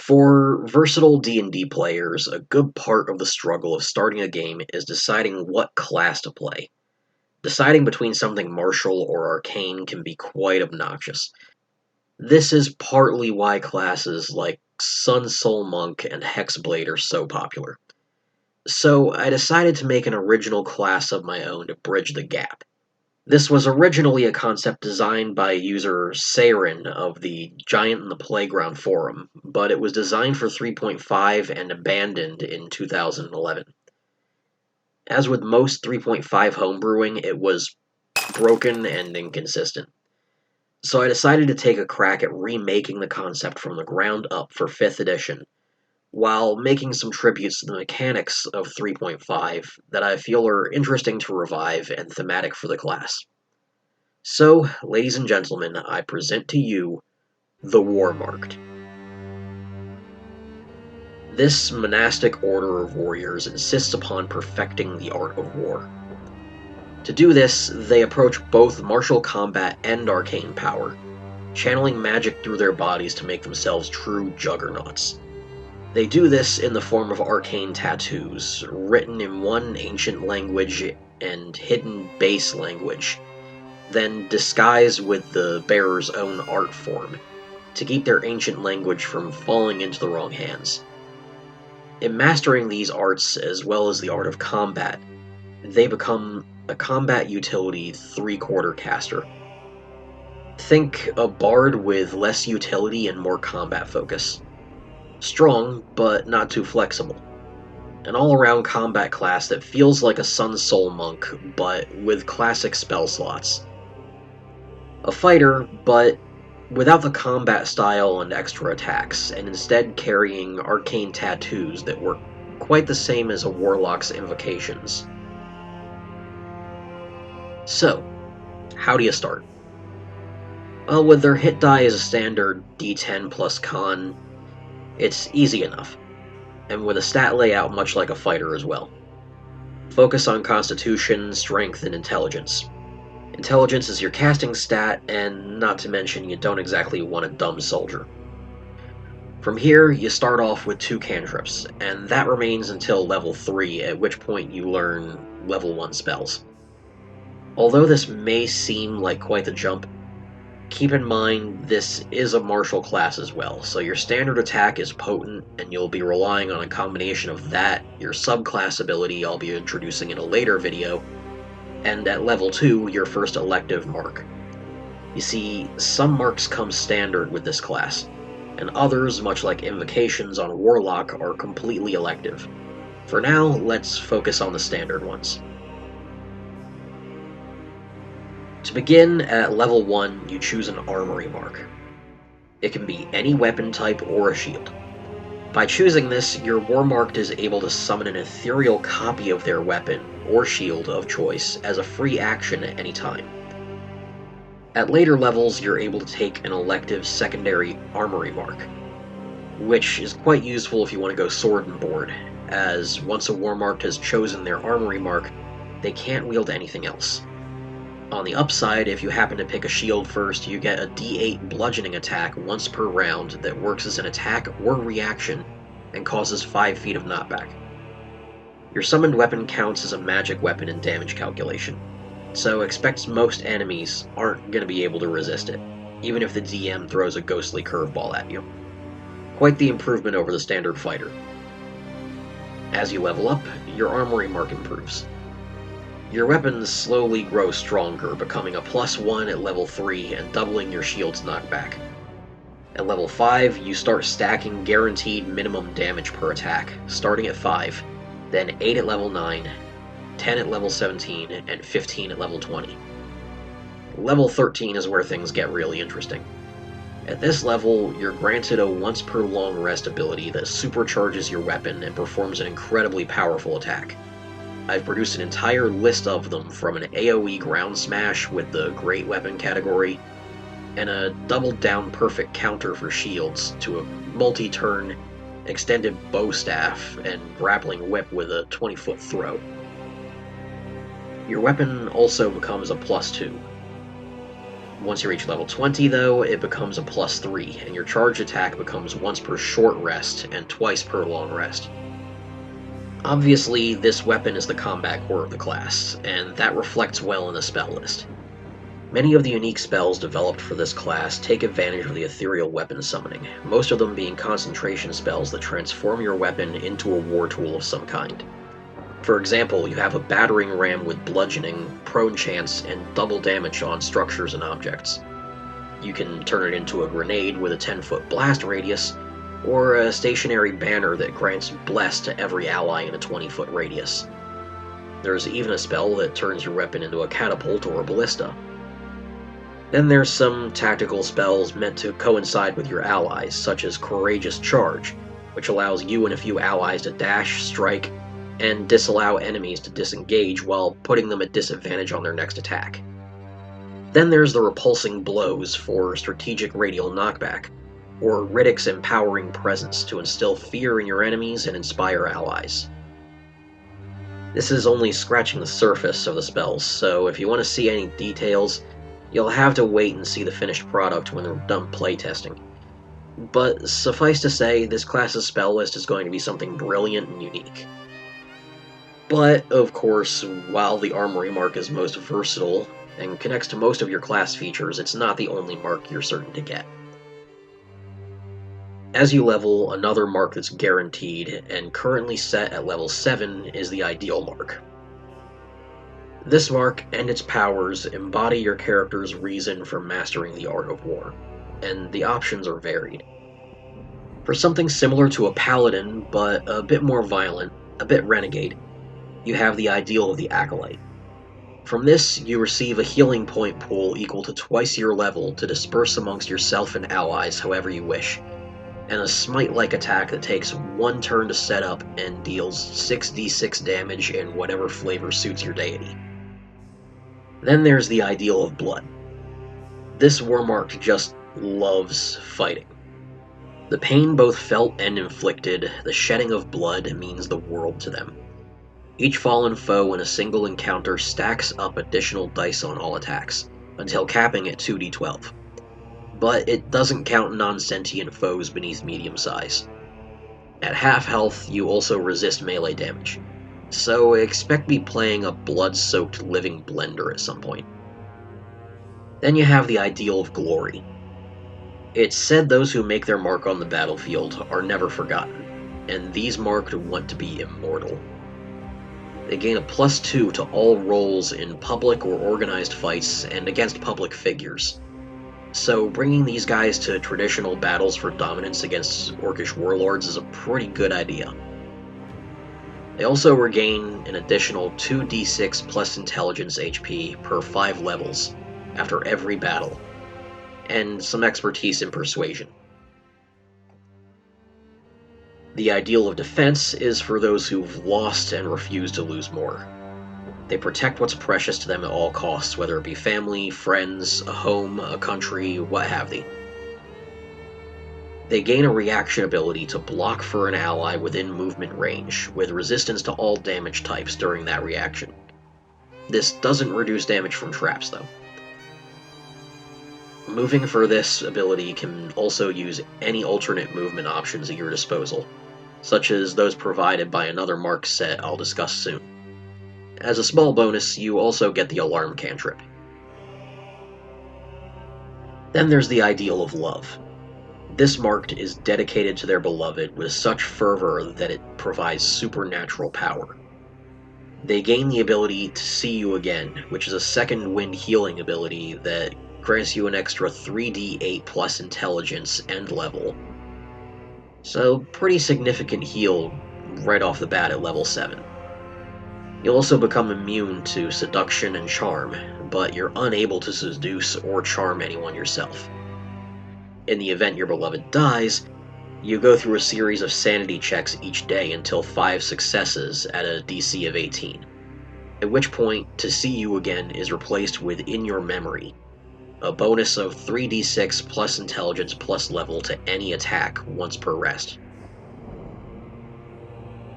For versatile D&D players, a good part of the struggle of starting a game is deciding what class to play. Deciding between something martial or arcane can be quite obnoxious. This is partly why classes like Sun Soul Monk and Hexblade are so popular. So I decided to make an original class of my own to bridge the gap. This was originally a concept designed by user Saren of the Giant in the Playground forum, but it was designed for 3.5 and abandoned in 2011. As with most 3.5 homebrewing, it was broken and inconsistent. So I decided to take a crack at remaking the concept from the ground up for 5th edition, while making some tributes to the mechanics of 3.5 that I feel are interesting to revive and thematic for the class. So, ladies and gentlemen, I present to you the Warmarked. This monastic order of warriors insists upon perfecting the art of war. To do this, they approach both martial combat and arcane power, channeling magic through their bodies to make themselves true juggernauts. They do this in the form of arcane tattoos, written in one ancient language and hidden base language, then disguised with the bearer's own art form, to keep their ancient language from falling into the wrong hands. In mastering these arts, as well as the art of combat, they become a combat utility three-quarter caster. Think a bard with less utility and more combat focus. Strong, but not too flexible. An all-around combat class that feels like a Sun Soul Monk, but with classic spell slots. A fighter, but without the combat style and extra attacks, and instead carrying arcane tattoos that work quite the same as a warlock's invocations. So, how do you start? Well, with their hit die as a standard D10 plus con, it's easy enough, and with a stat layout much like a fighter as well. Focus on constitution, strength, and intelligence. Intelligence is your casting stat, and not to mention you don't exactly want a dumb soldier. From here, you start off with 2 cantrips, and that remains until level 3, at which point you learn level 1 spells. Although this may seem like quite the jump, keep in mind this is a martial class as well, so your standard attack is potent, and you'll be relying on a combination of that, your subclass ability I'll be introducing in a later video, and at level 2, your first elective mark. You see, some marks come standard with this class, and others, much like invocations on Warlock, are completely elective. For now, let's focus on the standard ones. To begin, at level 1, you choose an armory mark. It can be any weapon type or a shield. By choosing this, your Warmarked is able to summon an ethereal copy of their weapon or shield of choice as a free action at any time. At later levels, you're able to take an elective secondary armory mark, which is quite useful if you want to go sword and board, as once a Warmarked has chosen their armory mark, they can't wield anything else. On the upside, if you happen to pick a shield first, you get a D8 bludgeoning attack once per round that works as an attack or reaction and causes 5 feet of knockback. Your summoned weapon counts as a magic weapon in damage calculation, so expect most enemies aren't going to be able to resist it, even if the DM throws a ghostly curveball at you. Quite the improvement over the standard fighter. As you level up, your armory mark improves. Your weapons slowly grow stronger, becoming a +1 at level 3 and doubling your shield's knockback. At level 5, you start stacking guaranteed minimum damage per attack, starting at 5, then 8 at level 9, 10 at level 17, and 15 at level 20. Level 13 is where things get really interesting. At this level, you're granted a once per long rest ability that supercharges your weapon and performs an incredibly powerful attack. I've produced an entire list of them, from an AoE ground smash with the great weapon category, and a double down perfect counter for shields, to a multi-turn extended bow staff and grappling whip with a 20-foot throw. Your weapon also becomes a +2. Once you reach level 20, though, it becomes a +3, and your charged attack becomes once per short rest and twice per long rest. Obviously, this weapon is the combat core of the class, and that reflects well in the spell list. Many of the unique spells developed for this class take advantage of the ethereal weapon summoning, most of them being concentration spells that transform your weapon into a war tool of some kind. For example, you have a battering ram with bludgeoning, prone chance, and double damage on structures and objects. You can turn it into a grenade with a 10-foot blast radius, or a stationary banner that grants bless to every ally in a 20-foot radius. There's even a spell that turns your weapon into a catapult or a ballista. Then there's some tactical spells meant to coincide with your allies, such as Courageous Charge, which allows you and a few allies to dash, strike, and disallow enemies to disengage while putting them at disadvantage on their next attack. Then there's the Repulsing Blows for strategic radial knockback, or Riddick's Empowering Presence to instill fear in your enemies and inspire allies. This is only scratching the surface of the spells, so if you want to see any details, you'll have to wait and see the finished product when they're done playtesting. But suffice to say, this class's spell list is going to be something brilliant and unique. But, of course, while the Armory mark is most versatile and connects to most of your class features, it's not the only mark you're certain to get. As you level, another mark that's guaranteed and currently set at level 7 is the Ideal mark. This mark and its powers embody your character's reason for mastering the art of war, and the options are varied. For something similar to a paladin, but a bit more violent, a bit renegade, you have the Ideal of the Acolyte. From this, you receive a healing point pool equal to twice your level to disperse amongst yourself and allies however you wish, and a smite-like attack that takes 1 turn to set up and deals 6d6 damage in whatever flavor suits your deity. Then there's the Ideal of Blood. This Warmark just loves fighting. The pain both felt and inflicted, the shedding of blood means the world to them. Each fallen foe in a single encounter stacks up additional dice on all attacks, until capping at 2d12. But it doesn't count non-sentient foes beneath medium size. At half health, you also resist melee damage, so expect me playing a blood-soaked living blender at some point. Then you have the Ideal of Glory. It's said those who make their mark on the battlefield are never forgotten, and these marked want to be immortal. They gain a +2 to all rolls in public or organized fights and against public figures. So bringing these guys to traditional battles for dominance against Orcish warlords is a pretty good idea. They also regain an additional 2d6 plus intelligence HP per 5 levels after every battle, and some expertise in persuasion. The Ideal of Defense is for those who've lost and refuse to lose more. They protect what's precious to them at all costs, whether it be family, friends, a home, a country, what have they. They gain a reaction ability to block for an ally within movement range, with resistance to all damage types during that reaction. This doesn't reduce damage from traps, though. Moving for this ability can also use any alternate movement options at your disposal, such as those provided by another mark set I'll discuss soon. As a small bonus, you also get the Alarm cantrip. Then there's the Ideal of Love. This marked is dedicated to their beloved with such fervor that it provides supernatural power. They gain the ability to See You Again, which is a second wind healing ability that grants you an extra 3d8 plus intelligence and level. So, pretty significant heal right off the bat at level 7. You'll also become immune to seduction and charm, but you're unable to seduce or charm anyone yourself. In the event your beloved dies, you go through a series of sanity checks each day until 5 successes at a DC of 18, at which point To See You Again is replaced with In Your Memory, a bonus of 3d6 plus intelligence plus level to any attack once per rest.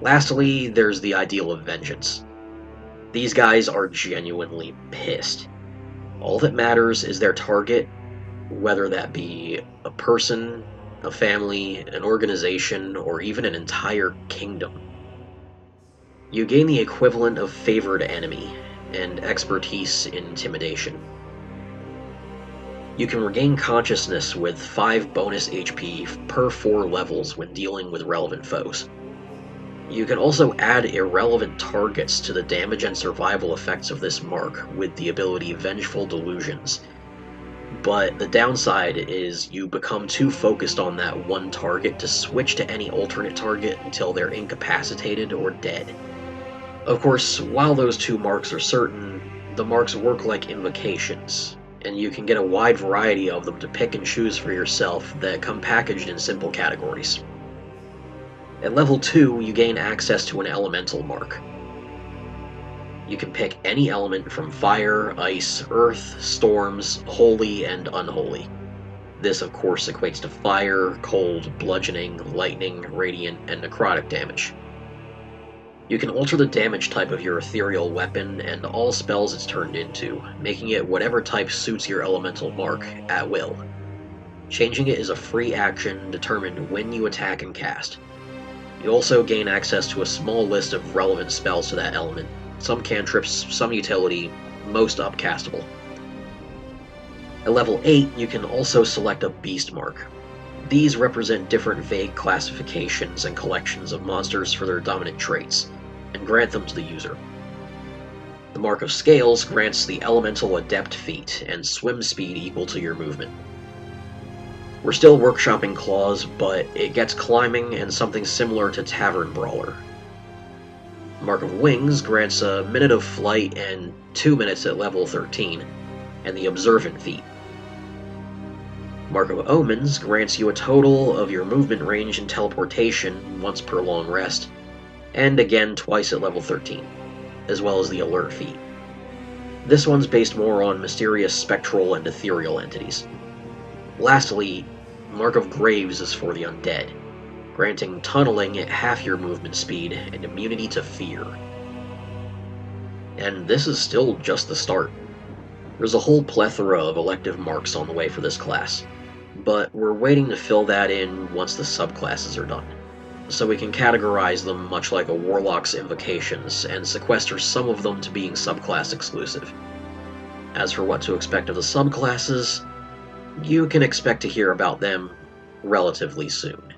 Lastly, there's the Ideal of Vengeance. These guys are genuinely pissed. All that matters is their target, whether that be a person, a family, an organization, or even an entire kingdom. You gain the equivalent of favored enemy and expertise in intimidation. You can regain consciousness with 5 bonus HP per 4 levels when dealing with relevant foes. You can also add irrelevant targets to the damage and survival effects of this mark with the ability Vengeful Delusions. But the downside is you become too focused on that one target to switch to any alternate target until they're incapacitated or dead. Of course, while those 2 marks are certain, the marks work like invocations, and you can get a wide variety of them to pick and choose for yourself that come packaged in simple categories. At level 2, you gain access to an elemental mark. You can pick any element from fire, ice, earth, storms, holy, and unholy. This, of course, equates to fire, cold, bludgeoning, lightning, radiant, and necrotic damage. You can alter the damage type of your ethereal weapon and all spells it's turned into, making it whatever type suits your elemental mark, at will. Changing it is a free action determined when you attack and cast. You also gain access to a small list of relevant spells to that element, some cantrips, some utility, most upcastable. At level 8, you can also select a Beast Mark. These represent different vague classifications and collections of monsters for their dominant traits, and grant them to the user. The Mark of Scales grants the Elemental Adept feat and swim speed equal to your movement. We're still workshopping Claws, but it gets climbing and something similar to Tavern Brawler. Mark of Wings grants a minute of flight and 2 minutes at level 13, and the Observant feat. Mark of Omens grants you a total of your movement range and teleportation once per long rest, and again twice at level 13, as well as the Alert feat. This one's based more on mysterious spectral and ethereal entities. Lastly, Mark of Graves is for the undead, granting tunneling at half your movement speed and immunity to fear. And this is still just the start. There's a whole plethora of elective marks on the way for this class, but we're waiting to fill that in once the subclasses are done, so we can categorize them much like a Warlock's invocations and sequester some of them to being subclass exclusive. As for what to expect of the subclasses, you can expect to hear about them relatively soon.